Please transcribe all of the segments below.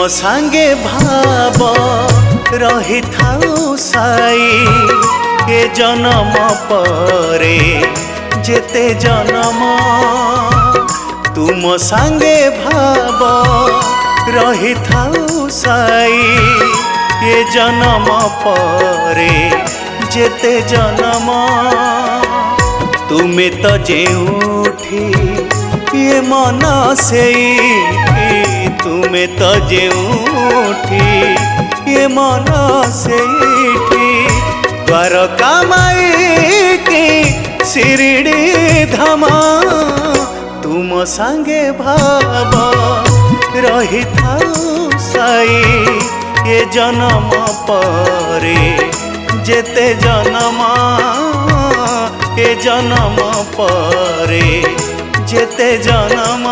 तुम सांगे भाव रही थाऊ साई ए जन्म परे जेते जन्म तुम सांगे भाव रही थाऊ साई ए जन्म परे जेते जन्म तुमे तो जेउठी ये मन सेठी तुमे तो जेउठी ये मन सेठी द्वारका माई की शिरडी धामा तुम सांगे भाव रही थाऊ साई ये जन्म परे जेते जन्म ए जन्म परे जेते जन्म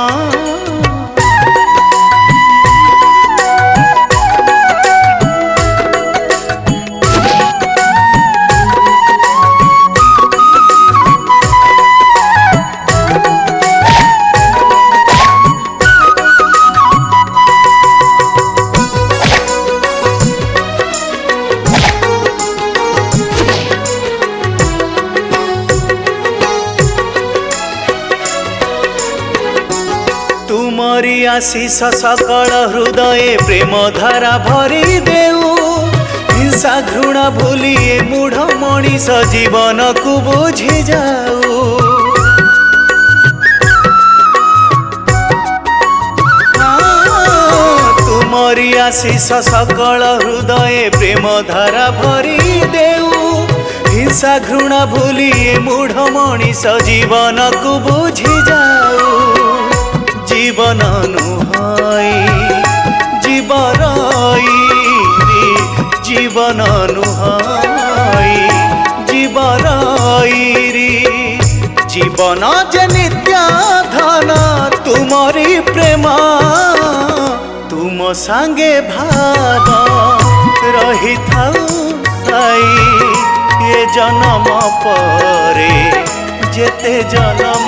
तुमरी आशीष सकल हृदय प्रेम धारा भरी देऊ हिंसा घृणा भूली मूढ़ मनीष जीवन को बुझी जाऊ तुमरी आशीष सकल हृदय प्रेम धारा भरी देऊ हिंसा घृणा भूली मूढ़ मनीष जीवन को बुझी जाऊ जीवन नुहाई जीवराई जीवन नुहाई जीवराई जीवन जे नित्या धन तुमरी प्रेम तुम सांगे भाव रही थाऊ साई ये जन्म परे जेते जन्म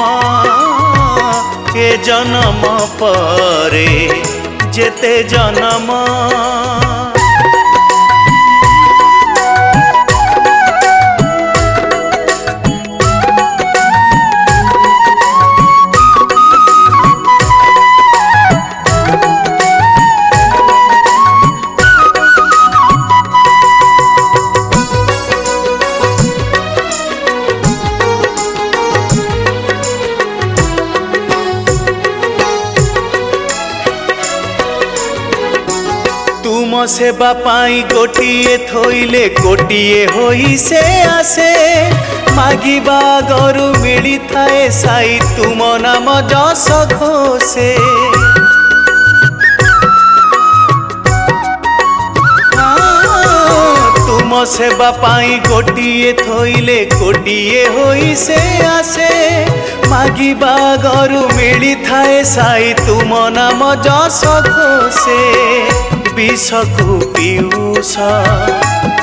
ए जन्म परे जेते जन्म तुम सेवा पाई गोटिए थोइले गोटिए होई से आसे मागिबा गरु मिली थाए साई तुम नाम जस घोषे तुम सेवा पाई गोटिए थोइले गोटिए होई से आसे मागिबा गरु मिली थाए साई तुम नाम जस घोषे विष को पीयूष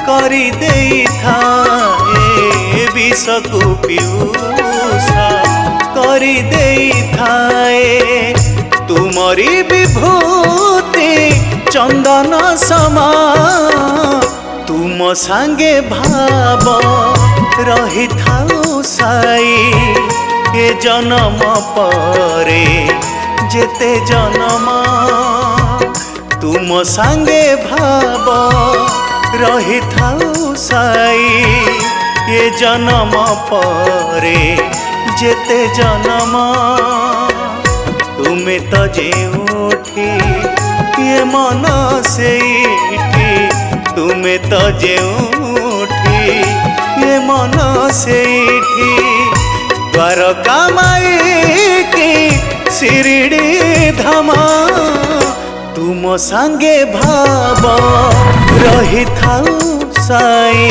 करी देई थाए विष को पीयूष करी देई थाए तुमरी विभूति चंदन समा तुम सांगे भाव रही थाऊ साई ए जन्म परे जेते जन्म तुम सांगे भाव रही थाऊ साई ये जन्म परे जेते जन्म तुमे तो जेउठी ये मन सेठी तुमे तो जेउठी ये मन सेठी द्वारका माई की शिरडी धामा तुम सांगे भाव रही थाऊ साई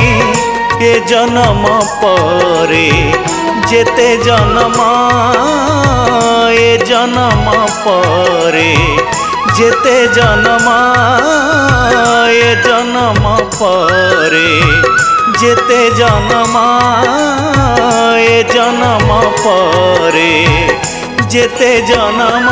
ये जन्म परे जेते जन्म ये जन्म परे जेते जन्म ये जन्म परे जेते जन्म ये जन्म परे जेते जन्म